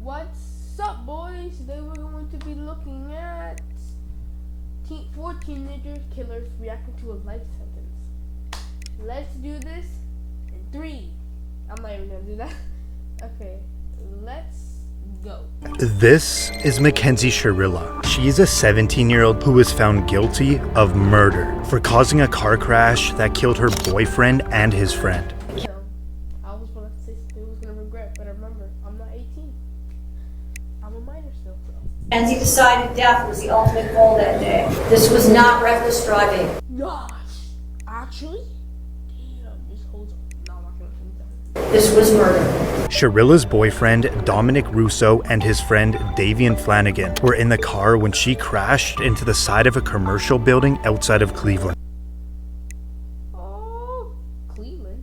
What's up, boys? Today we're going to be looking at 4 teenager killers reacting to a life sentence. Let's do this in 3. I'm not even gonna do that. Okay, let's go. This is Mackenzie Sherilla. She's a 17-year-old who was found guilty of murder for causing a car crash that killed her boyfriend and his friend. I was gonna say something I was gonna regret, but remember, I'm not 18. I'm a minor still. Mackenzie decided death was the ultimate goal that day. This was not reckless driving. Gosh, actually? Damn, this holds up. No, I'm not gonna think that. This was murder. Sherilla's boyfriend, Dominic Russo, and his friend, Davian Flanagan, were in the car when she crashed into the side of a commercial building outside of Cleveland, Cleveland?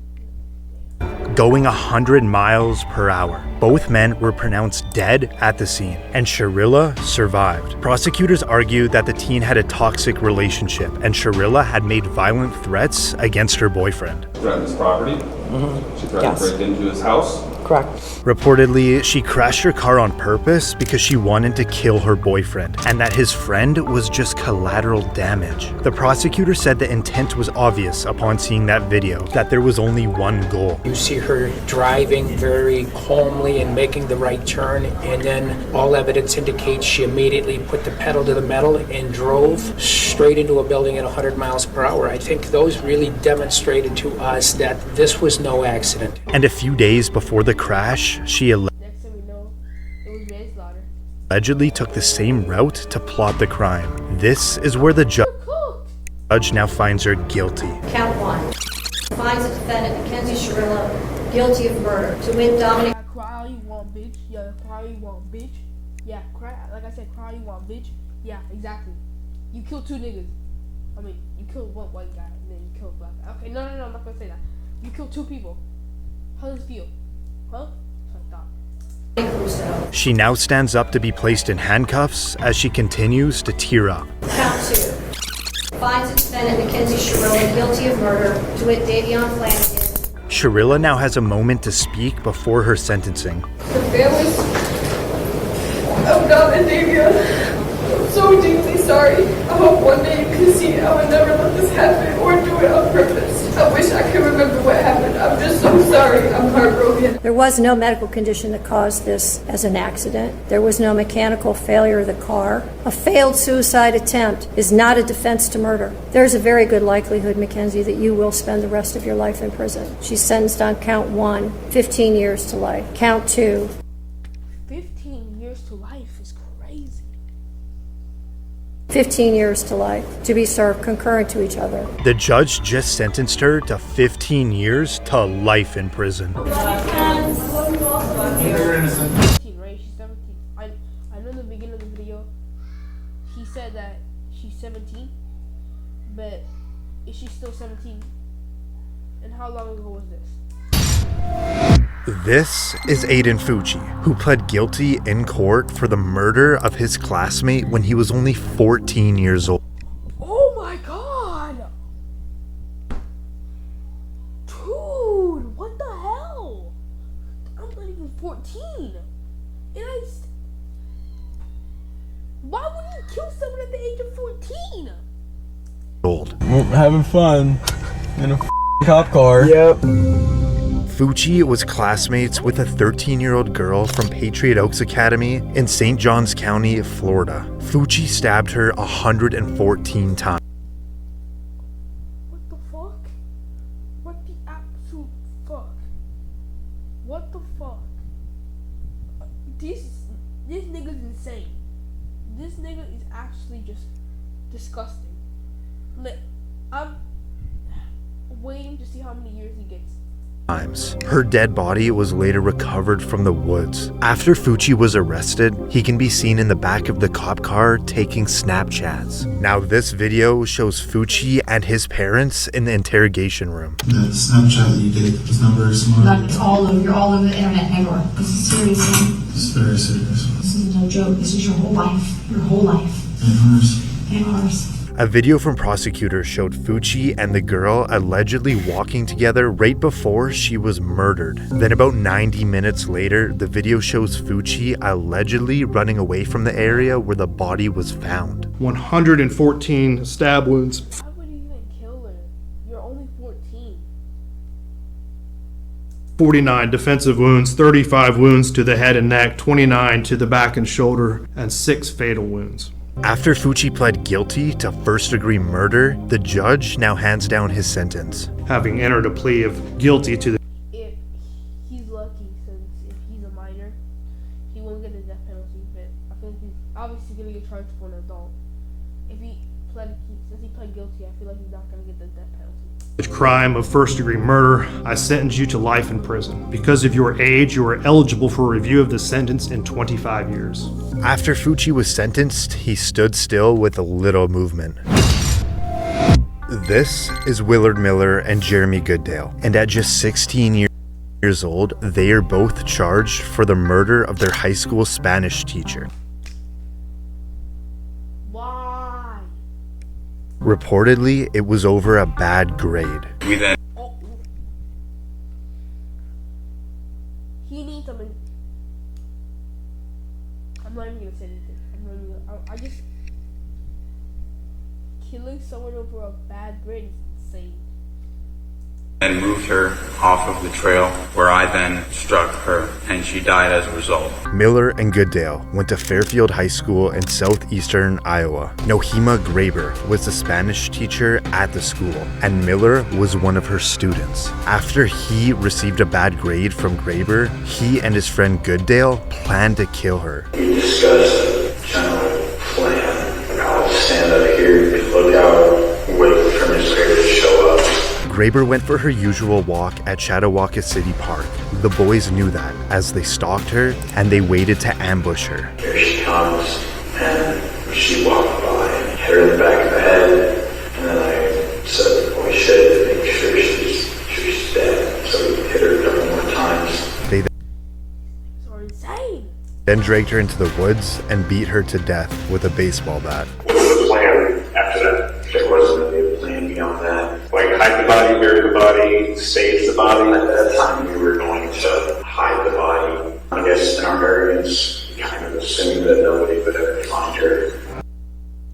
going 100 miles per hour. Both men were pronounced dead at the scene, and Sherilla survived. Prosecutors argue that the teen had a toxic relationship, and Sherilla had made violent threats against her boyfriend. Threatened his property. She threatened to break into his house. Correct. Reportedly, she crashed her car on purpose because she wanted to kill her boyfriend, and that his friend was just collateral damage. The prosecutor said the intent was obvious upon seeing that video, that there was only one goal. You see her driving very calmly and making the right turn, and then all evidence indicates she immediately put the pedal to the metal and drove straight into a building at 100 miles per hour. I think those really demonstrated to us that this was no accident. And a few days before the crash, she Next thing we know, it was manslaughter. allegedly took the same route to plot the crime. This is where the judge now finds her guilty. Count 1. Finds the defendant, Mackenzie Sherilla, guilty of murder. To wit, Dominic. Yeah, cry all you want, bitch. Yeah, cry all you want, bitch. Yeah, cry. Like I said, cry all you want, bitch. Yeah, exactly. You killed 2 niggas. I mean, you killed 1 white guy, and then you killed a black guy. Okay, no, I'm not gonna say that. You killed 2 people. How does it feel? Huh? That's what I thought. She now stands up to be placed in handcuffs as she continues to tear up. Count 2. Finds the defendant, Mackenzie Sherilla, guilty of murder. To wit, Davian Flanagan. Sherilla now has a moment to speak before her sentencing. The families of Dom and Davian, I'm so deeply sorry. I hope one day you can see I would never let this happen or do it on purpose. I wish I could remember what happened. I'm just so sorry. I'm heartbroken. There was no medical condition that caused this as an accident. There was no mechanical failure of the car. A failed suicide attempt is not a defense to murder. There's a very good likelihood, Mackenzie, that you will spend the rest of your life in prison. She's sentenced on count 1, 15 years to life. Count 2. 15 years to life is crazy. 15 years to life, to be served concurrent to each other. The judge just sentenced her to 15 years to life in prison. 17, right? She's 17. I know in the beginning of the video, he said that she's 17, but is she still 17? And how long ago was this? This is Aiden Fucci, who pled guilty in court for the murder of his classmate when he was only 14 years old. Oh my god! Dude, what the hell? I'm not even 14. And why would you kill someone at the age of 14? We're having fun in a cop car. Yep. Fucci was classmates with a 13-year-old girl from Patriot Oaks Academy in St. Johns County, Florida. Fucci stabbed her 114 times. What the fuck? What the absolute fuck? What the fuck? This nigga's insane. This nigga is actually just disgusting. Like, I'm waiting to see how many years he gets. Her dead body was later recovered from the woods. After Fucci was arrested, he can be seen in the back of the cop car taking Snapchats. Now this video shows Fucci and his parents in the interrogation room. The Snapchat that you did was not very smart. That's all over. You're all over the internet, Igor. This is serious. This is very serious. This is no joke. This is your whole life. Your whole life. And hers. And ours. A video from prosecutors showed Fucci and the girl allegedly walking together right before she was murdered. Then about 90 minutes later, the video shows Fucci allegedly running away from the area where the body was found. 114 stab wounds. Why would you even kill her? You're only 14. 49 defensive wounds, 35 wounds to the head and neck, 29 to the back and shoulder, and 6 fatal wounds. After Fucci pled guilty to first-degree murder, the judge now hands down his sentence. Having entered a plea of guilty to the If he's lucky, since if he's a minor, he won't get the death penalty, but I feel like he's obviously gonna get charged for an adult. Since he pled guilty, I feel like he's not gonna get the death penalty. crime of first-degree murder, I sentence you to life in prison. Because of your age, you are eligible for review of the sentence in 25 years. After Fucci was sentenced, he stood still with a little movement. This is Willard Miller and Jeremy Goodale, and at just 16 years old, they are both charged for the murder of their high school Spanish teacher. Why? Reportedly, it was over a bad grade. We then He needs something. I'm not even gonna say anything. I just killing someone over a bad grade is insane. moved her off of the trail where I then struck her and she died as a result. Miller and Goodale went to Fairfield High School in southeastern Iowa. Nohema Graber was the Spanish teacher at the school, and Miller was one of her students. After he received a bad grade from Graber, he and his friend Goodale planned to kill her. We discussed a general plan. I'll stand up here, look out, wait for Miss Graber to show up. Graber went for her usual walk at Chautauqua City Park. The boys knew that as they stalked her, and they waited to ambush her. Here she comes, and she walked by, hit her in the back of the head, and then I said, "Oh shit," to make sure she's dead. So we hit her a couple more times. They So insane. then dragged her into the woods and beat her to death with a baseball bat. What was the plan after that? There wasn't really a plan beyond that. Like hide the body, bury the body, save the body. At that time, we were going to hide the body. I guess in our arrogance, we kind of assumed that nobody would ever find her.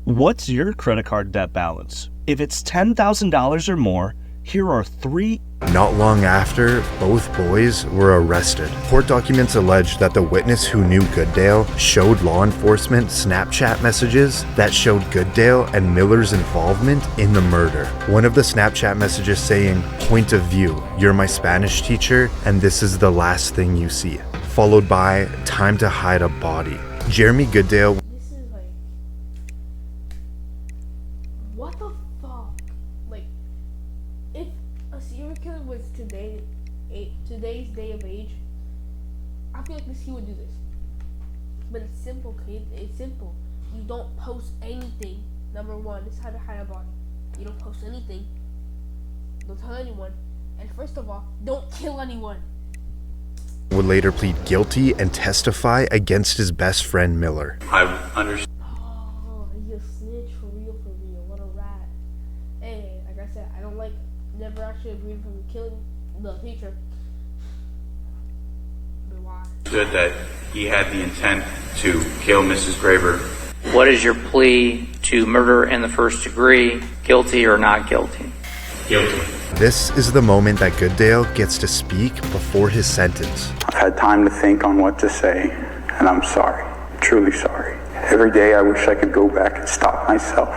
What's your credit card debt balance? If it's $10,000 or more, here are 3. Not long after, both boys were arrested. Court documents allege that the witness who knew Goodale showed law enforcement Snapchat messages that showed Goodale and Miller's involvement in the murder. One of the Snapchat messages saying, "Point of view, you're my Spanish teacher, and this is the last thing you see," followed by "Time to hide a body." Jeremy Goodale This is like, what the fuck? Like, if a serial killer was today's day of age, I feel like he would do this. But it's simple, kid. It's simple. You don't post anything. Number one, this is how to hide a body. You don't post anything. Don't tell anyone. And first of all, don't kill anyone. would later plead guilty and testify against his best friend Miller. I understand. Oh, he's a snitch for real, for real. What a rat. Hey, like I said, I don't like, never actually agreed with him killing the teacher. But why? Understood that he had the intent to kill Mrs. Graber. What is your plea to murder in the first degree? Guilty or not guilty? Guilty. This is the moment that Goodale gets to speak before his sentence. I've had time to think on what to say, and I'm sorry. Truly sorry. Every day I wish I could go back and stop myself.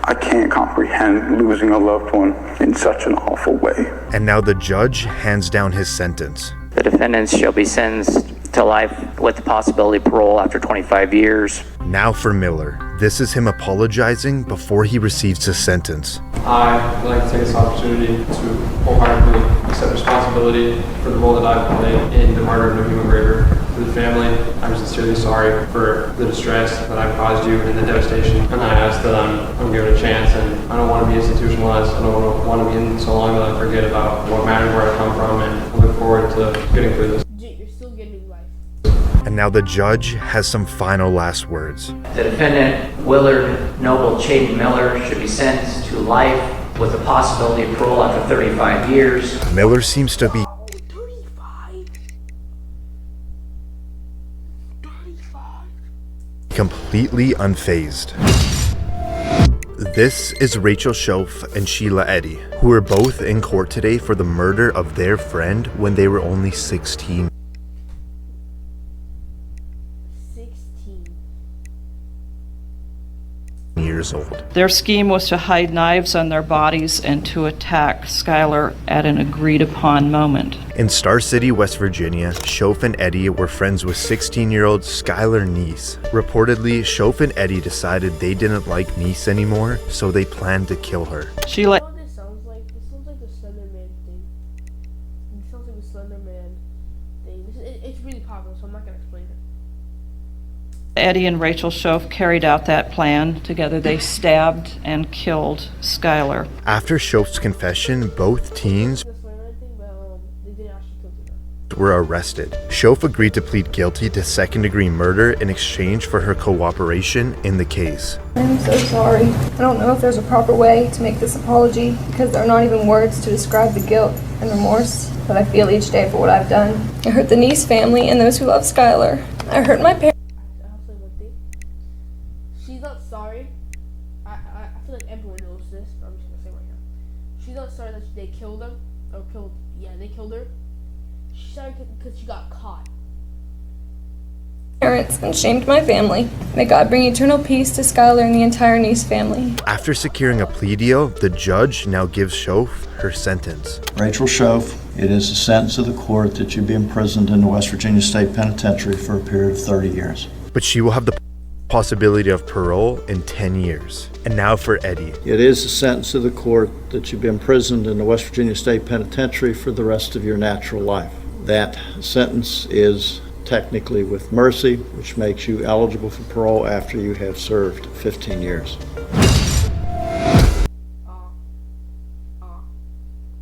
I can't comprehend losing a loved one in such an awful way. And now the judge hands down his sentence. The defendants shall be sentenced to life with the possibility of parole after 25 years. Now for Miller. This is him apologizing before he receives his sentence. I'd like to take this opportunity to wholeheartedly accept responsibility for the role that I've played in the murder of Nohema Graber. To the family, I'm sincerely sorry for the distress that I've caused you and the devastation. And I ask that I'm given a chance, and I don't want to be institutionalized. I don't want to be in so long that I forget about what mattered, where I come from, and I look forward to getting through this. You're still getting life. And And now the judge has some final last words. The defendant, Willard Noble Chaden Miller, should be sentenced to life with the possibility of parole after 35 years. Miller seems to be completely unfazed. This is Rachel Shoaf and Sheila Eddy, who were both in court today for the murder of their friend when they were only 16. Years old. Their scheme was to hide knives on their bodies and to attack Skylar at an agreed upon moment. In Star City, West Virginia, Shoaf and Eddy were friends with 16-year-old Skylar Neese. Reportedly, Shoaf and Eddy decided they didn't like Neese anymore, so they planned to kill her. Sheila. This sounds like the Slender Man thing. It sounds like the Slender Man thing. It's really popular, so I'm not gonna explain it. Eddy and Rachel Shoaf carried out that plan. Together they stabbed and killed Skylar. After Shoaf's confession, both teens were arrested. Shoaf agreed to plead guilty to second-degree murder in exchange for her cooperation in the case. I'm so sorry. I don't know if there's a proper way to make this apology because there are not even words to describe the guilt and remorse that I feel each day for what I've done. I hurt the Neese family and those who love Skylar. I hurt my parents. She's not sorry. I feel like everyone knows this, but I'm just gonna say right now. She's not sorry that they killed them. They killed her. She's sorry because she got caught. Parents and shamed my family. May God bring eternal peace to Skylar and the entire Neese family. After securing a plea deal, the judge now gives Shoaf her sentence. Rachel Shoaf, it is the sentence of the court that you be imprisoned in the West Virginia State Penitentiary for a period of 30 years. But she will have the possibility of parole in 10 years. And now for Eddy. It is the sentence of the court that you be imprisoned in the West Virginia State Penitentiary for the rest of your natural life. That sentence is technically with mercy, which makes you eligible for parole after you have served 15 years.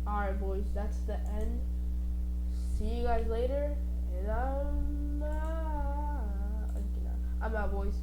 Alright boys, that's the end. See you guys later, and I'm out boys.